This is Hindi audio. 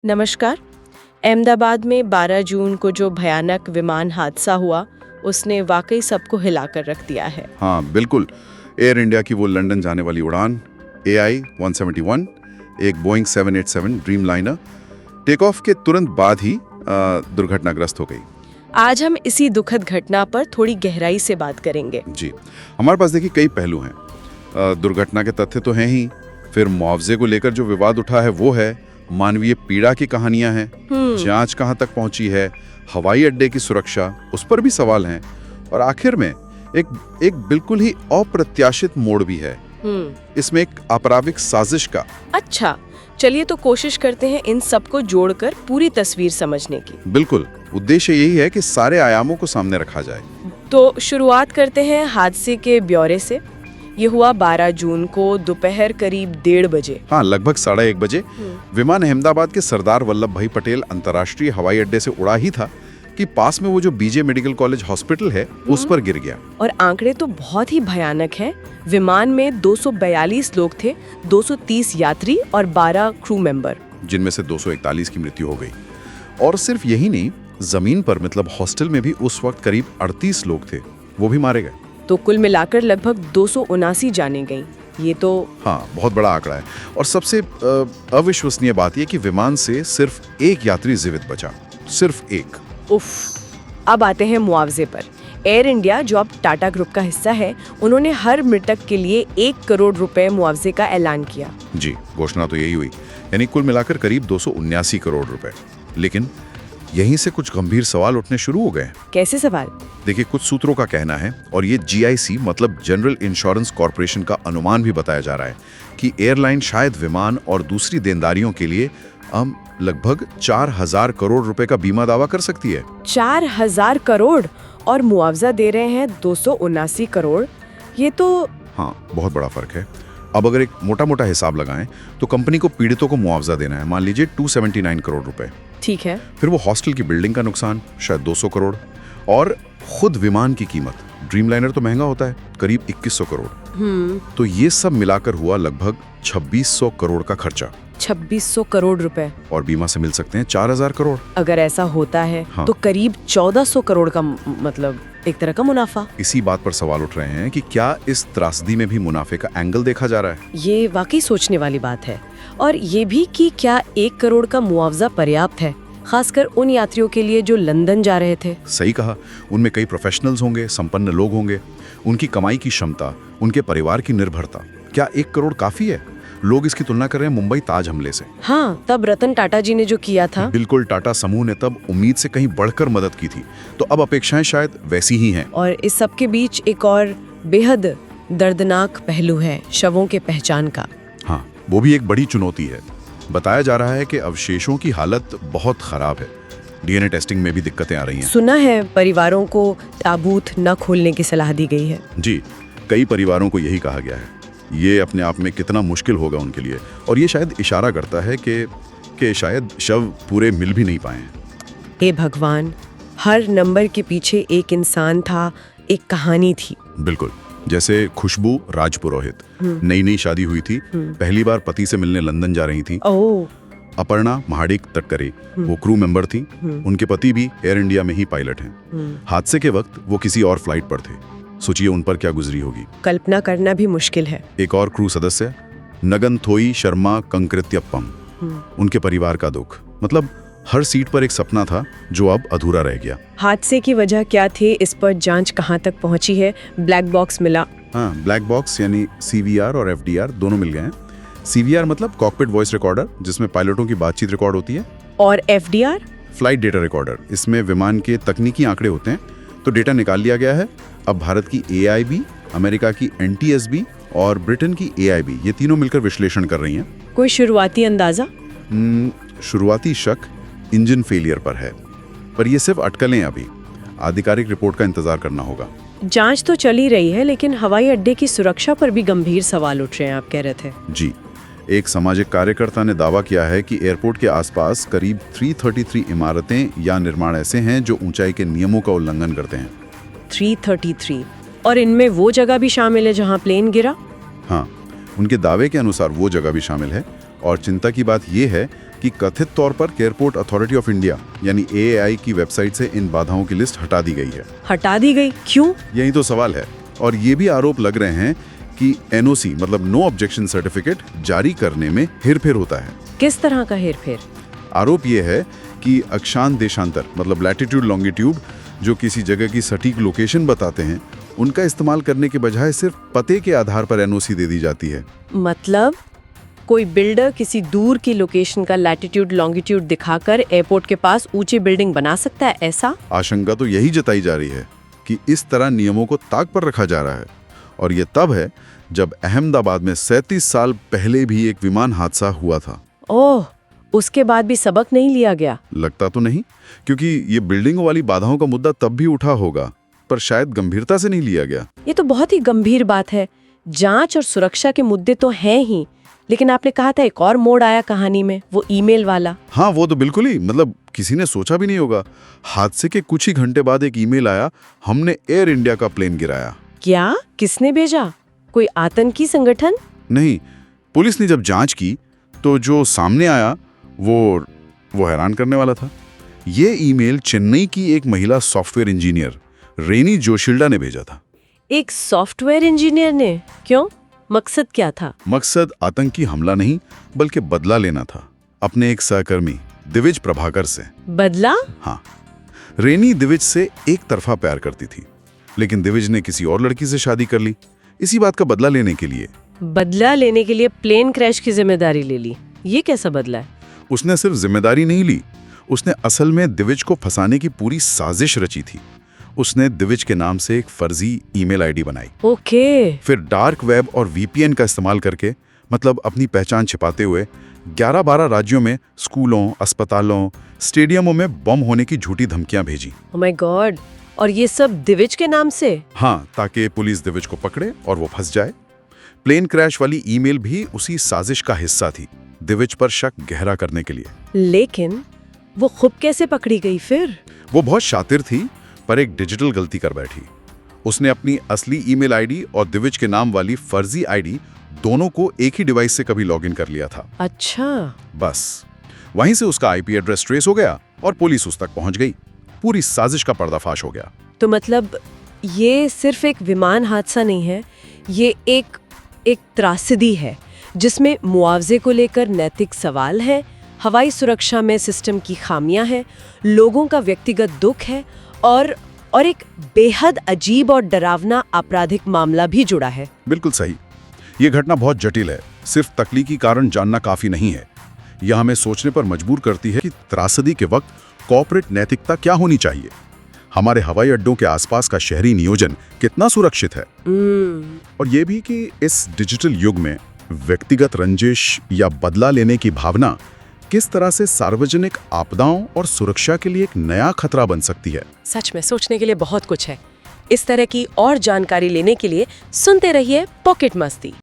नमस्कार। अहमदाबाद में 12 जून को जो भयानक विमान हादसा हुआ उसने वाकई सबको हिलाकर रख दिया है। हाँ बिल्कुल। एयर इंडिया की वो लंदन जाने वाली उड़ान AI-171 एक Boeing 787 Dreamliner take off के तुरंत बाद ही दुर्घटनाग्रस्त हो गई। आज हम इसी दुखद घटना पर थोड़ी गहराई से बात करेंगे। जी, हमारे पास देखिए कई पहलू हैं। दुर्घटना के तथ्य तो हैं ही, फिर मुआवजे को लेकर जो विवाद उठा है वो है, मानवीय पीड़ा की कहानियां हैं, जांच कहां तक पहुंची है, हवाई अड्डे की सुरक्षा, उस पर भी सवाल हैं, और आखिर में एक बिल्कुल ही अप्रत्याशित मोड़ भी है। इसमें एक आपराधिक साजिश का। अच्छा, चलिए तो कोशिश करते हैं इन सबको जोड़कर पूरी तस्वीर समझने की। बिल्कुल, उद्देश्य यही है कि सारे आयामों को सामने रखा जाए। तो शुरुआत करते हैं हादसे के ब्यौरे से। ये हुआ 12 जून को दोपहर करीब 1:30 बजे। हाँ, लगभग 1:30 बजे विमान अहमदाबाद के सरदार वल्लभ भाई पटेल अंतर्राष्ट्रीय हवाई अड्डे से उड़ा ही था कि पास में वो जो बीजे मेडिकल कॉलेज हॉस्पिटल है उस पर गिर गया। और आंकड़े तो बहुत ही भयानक हैं। विमान में 242 लोग थे, 230 यात्री और 12 क्रू मेंबर, जिनमें से 241 की मृत्यु हो गई। और सिर्फ यही नहीं, जमीन पर मतलब हॉस्टल में भी उस वक्त करीब 38 लोग थे, वो भी मारे गए। तो कुल मिलाकर लगभग 279 जानें गईं। ये तो हाँ, बहुत बड़ा आंकड़ा है। और सबसे अविश्वसनीय बात यह कि विमान से सिर्फ एक यात्री जीवित बचा, सिर्फ एक। उफ। अब आते हैं मुआवजे पर। एयर इंडिया, जो अब टाटा ग्रुप का हिस्सा है, उन्होंने हर मृतक के लिए 1 करोड़ रुपए मुआवजे का ऐलान किया। जी, घोषणा तो यही हुई, यानी कुल मिलाकर करीब 279 करोड़ रुपए। लेकिन यहीं से कुछ गंभीर सवाल उठने शुरू हो गए। कैसे सवाल? देखिए, कुछ सूत्रों का कहना है, और ये GIC मतलब जनरल इंश्योरेंस कॉर्पोरेशन का अनुमान भी बताया जा रहा है, कि एयरलाइन शायद विमान और दूसरी देनदारियों के लिए लगभग 4000 करोड़ रुपए का बीमा दावा कर सकती है। 4000 करोड़ और मुआवजा दे रहे हैं 279 करोड़। ये तो हाँ, बहुत बड़ा फर्क है। अब अगर एक मोटा हिसाब लगाएं तो कंपनी को पीड़ितों को मुआवजा देना है, मान लीजिए 279 करोड़ रुपए। ठीक है। फिर वो हॉस्टल की बिल्डिंग का नुकसान शायद 200 करोड़, और खुद विमान की कीमत, ड्रीमलाइनर तो महंगा होता है, करीब 2100 करोड़। तो ये सब मिलाकर हुआ लगभग 2600 करोड़ का खर्चा। 2600 करोड़ रुपए। और बीमा से मिल सकते हैं 4000 करोड़। अगर ऐसा होता है हाँ। तो करीब 1400 करोड़ का मतलब एक तरह का मुनाफा। इसी बात पर सवाल उठ रहे हैं कि क्या इस त्रासदी में भी मुनाफे का एंगल देखा जा रहा है। ये वाकई सोचने वाली बात है। और ये भी कि क्या 1 करोड़ का मुआवजा पर्याप्त है, खासकर उन यात्रियों के लिए जो लंदन जा रहे थे। सही कहा, उनमें कई प्रोफेशनल्स होंगे, संपन्न लोग होंगे, उनकी कमाई की क्षमता, उनके परिवार की निर्भरता। क्या 1 करोड़ काफी है? लोग इसकी तुलना कर रहे हैं मुंबई ताज हमले से। हाँ, तब रतन टाटा जी ने जो किया था। बिल्कुल, टाटा समूह ने तब उम्मीद से कहीं बढ़कर मदद की थी, तो अब अपेक्षाएं शायद वैसी ही हैं। और इस सब के बीच एक और बेहद दर्दनाक पहलू है, शवों के पहचान का। हाँ, वो भी एक बड़ी चुनौती है। बताया जा रहा है कि अवशेषों की हालत बहुत खराब है, DNA टेस्टिंग में भी दिक्कतें आ रही हैं। सुना है परिवारों को ताबूत न खोलने की सलाह दी गई है। जी, कई परिवारों को यही कहा गया है। ये अपने आप में कितना मुश्किल होगा उनके लिए, और ये शायद इशारा करता है कि शायद शव पूरे मिल भी नहीं पाए। हे भगवान, हर नंबर के पीछे एक इंसान था, एक कहानी थी। बिल्कुल, जैसे खुशबू राजपुरोहित, नई शादी हुई थी, पहली बार पति से मिलने लंदन जा रही थी। ओह। अपर्णा महाडिक तटकरे, वो क्रू मेंबर थी, उनके पति भी एयर इंडिया में ही पायलट हैं। हादसे के वक्त वो किसी और फ्लाइट पर थे। सोचिए उन पर क्या गुजरी होगी। कल्पना करना भी मुश्किल है। एक और क्रू सदस्य नगनथोई शर्मा कंकृत्यप्पम, उनके परिवार का दुख, मतलब हर सीट पर एक सपना था जो अब अधूरा रह गया। हादसे की वजह क्या थी, इस पर जांच कहां तक पहुंची है? ब्लैक बॉक्स मिला। हाँ, ब्लैक बॉक्स यानी CVR और FDR दोनों मिल गए हैं। CVR मतलब कॉकपिट वॉइस रिकॉर्डर, जिसमें पायलटों की बातचीत रिकॉर्ड होती है, और FDR फ्लाइट डेटा रिकॉर्डर, इसमें विमान के तकनीकी आंकड़े होते हैं। तो डेटा निकाल लिया गया है। अब भारत की AIB, अमेरिका की NTSB और ब्रिटेन की AIB, ये तीनों मिलकर विश्लेषण कर रही हैं। कोई शुरुआती अंदाजा? शुरुआती शक इंजन फेलियर पर है, पर ये सिर्फ अटकलें। अभी आधिकारिक रिपोर्ट का इंतजार करना होगा। जांच तो चल ही रही है, लेकिन हवाई अड्डे की सुरक्षा पर भी गंभीर सवाल उठ रहे हैं, आप कह रहे थे। जी, एक सामाजिक कार्यकर्ता ने दावा किया है कि एयरपोर्ट के आसपास करीब 333 इमारतें या निर्माण ऐसे हैं जो ऊंचाई के नियमों का उल्लंघन करते हैं। 333, और इनमें वो जगह भी शामिल है जहां प्लेन गिरा? हाँ, उनके दावे के अनुसार वो जगह भी शामिल है, और चिंता की बात यह है कि कथित तौर पर एयरपोर्ट अथॉरिटी ऑफ इंडिया यानी AAI की वेबसाइट से इन बाधाओं की लिस्ट हटा दी गई है। हटा दी गई? क्यों? यही तो सवाल है। और ये भी आरोप लग रहे हैं कि NOC मतलब नो ऑब्जेक्शन सर्टिफिकेट जारी करने में हेरफेर होता है। किस तरह का हेरफेर? आरोप ये है कि अक्षांश देशांतर मतलब लैटिट्यूड लॉन्गिट्यूड जो किसी जगह की सटीक लोकेशन बताते हैं, उनका इस्तेमाल करने के बजाय सिर्फ पते के आधार पर NOC दे दी जाती है। मतलब कोई बिल्डर किसी दूर की लोकेशन का लैटिट्यूड लॉन्गिट्यूड दिखाकर एयरपोर्ट के पास ऊंची बिल्डिंग बना सकता है, ऐसा? आशंका तो यही जताई जा रही है कि इस तरह नियमों को ताक पर रखा जा रहा है। और ये तब है जब अहमदाबाद में 37 साल पहले भी एक विमान हादसा हुआ था। ओह, उसके बाद भी सबक नहीं लिया गया? लगता तो नहीं, क्योंकि ये बिल्डिंगों वाली बाधाओं का मुद्दा तब भी उठा होगा, पर शायद गंभीरता से नहीं लिया गया। ये तो बहुत ही गंभीर बात है। जांच और सुरक्षा के मुद्दे तो हैं ही, लेकिन आपने कहा था एक और मोड़ आया कहानी में, वो ईमेल वाला। हाँ, वो तो बिल्कुल ही, मतलब किसी ने सोचा भी नहीं होगा। हादसे के कुछ ही घंटे बाद एक ईमेल आया, हमने एयर इंडिया का प्लेन गिराया। क्या? किसने भेजा? कोई आतंकी संगठन? नहीं, पुलिस ने जब जांच की तो जो सामने आया वो हैरान करने वाला था। ये ईमेल चेन्नई की एक महिला सॉफ्टवेयर इंजीनियर रेनी जोशिल्डा ने भेजा था। एक सॉफ्टवेयर इंजीनियर ने? क्यों? मकसद क्या था? मकसद आतंकी हमला नहीं, बल्कि बदला लेना था अपने एक सहकर्मी दिविज प्रभाकर से। बदला? हाँ, रेनी दिविज से एक तरफा प्यार करती थी, लेकिन दिविज ने किसी और लड़की से शादी कर ली। इसी बात का बदला लेने के लिए। बदला लेने के लिए प्लेन क्रैश की जिम्मेदारी ले ली? ये कैसा बदला है? उसने सिर्फ जिम्मेदारी नहीं ली, उसने असल में दिविज को फंसाने की पूरी साजिश रची थी। उसने दिविज के नाम से एक फर्जी ईमेल आईडी बनाई। ओके। फिर डार्क वेब और VPN का इस्तेमाल करके, मतलब अपनी पहचान छिपाते हुए, 11-12 राज्यों में स्कूलों, अस्पतालों, स्टेडियमों में बम होने की झूठी धमकियां भेजी। Oh my God! और ये सब दिविज के नाम से? हाँ, ताकि पुलिस दिविज को पकड़े और वो फंस जाए। प्लेन क्रैश वाली ईमेल भी उसी साजिश का हिस्सा थी, दिविज पर शक गहरा करने के लिए। लेकिन वो खुद कैसे पकड़ी गई फिर? वो बहुत शातिर थी, पर एक डिजिटल गलती कर बैठी। उसने अपनी असली ईमेल आईडी और दिविज के नाम वाली फर्जी आईडी दोनों को एक ही डिवाइस से कभी लॉगिन कर लिया था। अच्छा। बस वहीं से उसका IP एड्रेस ट्रेस हो गया और पुलिस उस तक पहुंच गई। पूरी साजिश का पर्दाफाश हो गया। तो मतलब ये सिर्फ एक विमान हादसा नहीं है, ये एक त्रासदी है जिसमें मुआवजे को लेकर नैतिक सवाल है, हवाई सुरक्षा में सिस्टम की खामियां हैं, लोगों का व्यक्तिगत दुख है और एक बेहद अजीब और डरावना आपराधिक मामला भी जुड़ा है। बिल्कुल सही। ये घटना बहुत जटिल है, सिर्फ तकनीकी कारण जानना काफी नहीं है। यह हमें सोचने पर मजबूर करती है कि त्रासदी के वक्त कॉर्पोरेट नैतिकता क्या होनी चाहिए। हमारे हवाई अड्डों के आसपास का शहरी नियोजन कितना सुरक्षित है। और ये भी कि इस डिजिटल युग में व्यक्तिगत रंजिश या बदला लेने की भावना किस तरह से सार्वजनिक आपदाओं और सुरक्षा के लिए एक नया खतरा बन सकती है। सच में सोचने के लिए बहुत कुछ है। इस तरह की और जानकारी लेने के लिए सुनते रहिए पॉकेट मस्ती।